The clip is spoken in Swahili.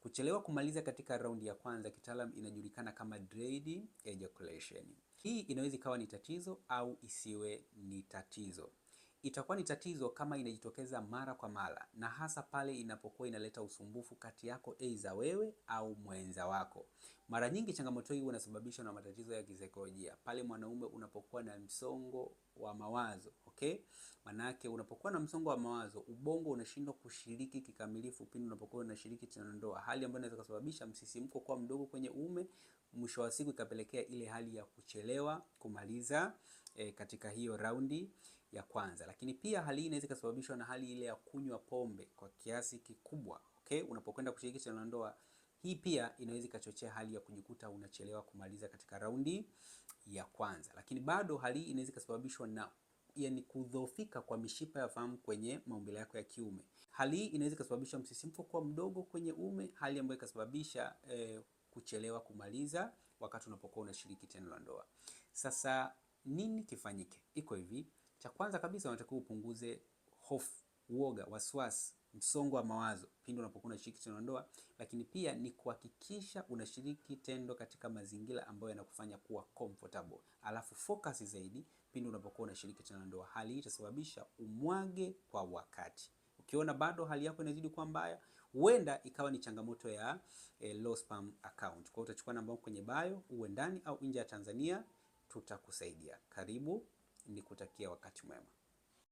Kuchelewa kumaliza katika raundi ya kwanza kitaalam inajulikana kama delayed ejaculation. Hii inaweza ikawa ni tatizo au isiwe ni tatizo. Itakuwa ni tatizo kama inajitokeza mara kwa mara, na hasa pale inapokuwa inaleta usumbufu kati yako aidha wewe au mwenza wako. Mara nyingi changamoto hii inasababishwa na matatizo ya kisaikolojia. Pale mwanaume unapokuwa na msongo wa mawazo, okay? Manake unapokuwa na msongo wa mawazo, ubongo unashindwa kushiriki kikamilifu pindi unapokuwa unashiriki tendo la ndoa, hali ambayo inaweza kusababisha msisimko kuwa mdogo kwenye uume, mwisho wa siku ikapelekea ile hali ya kuchelewa kumaliza katika hiyo raundi ya kwanza. Lakini pia hali hii inaweza kusababishwa na hali ile ya kunywa pombe kwa kiasi kikubwa, okay? Unapokwenda kushiriki tendo la ndoa, hii pia inaweza ikachochea hali ya kujikuta unachelewa kumaliza katika raundi ya kwanza. Lakini bado hali hii inaweza kusababishwa na kudhoofika kwa mishipa ya fahamu kwenye maumbile yako ya kiume. Hali hii inaweza kusababisha msisimko kuwa mdogo kwenye uume, hali ambayo ikasababisha kuchelewa kumaliza wakati unapokuwa unashiriki tendo la ndoa. Sasa nini kifanyike? Iko hivi. Cha kwanza kabisa unatakiwa upunguze hofu, uoga, wasiwasi, msongo wa mawazo pindi unapokuwa unashiriki tendo la ndoa, lakini pia ni kuhakikisha unashiriki tendo katika mazingira ambayo yanakufanya kuwa comfortable. Alafu focus zaidi pindi unapokuwa unashiriki tendo la ndoa. Hali hii itasababisha umwage kwa wakati. Ukiona bado hali yako inazidi kuwa mbaya, huenda ikawa ni changamoto ya low sperm account. Kwa hiyo utachukua namba yangu kwenye bio, uwe ndani au nje ya Tanzania, tutakusaidia. Karibu, nikutakia wakati mwema.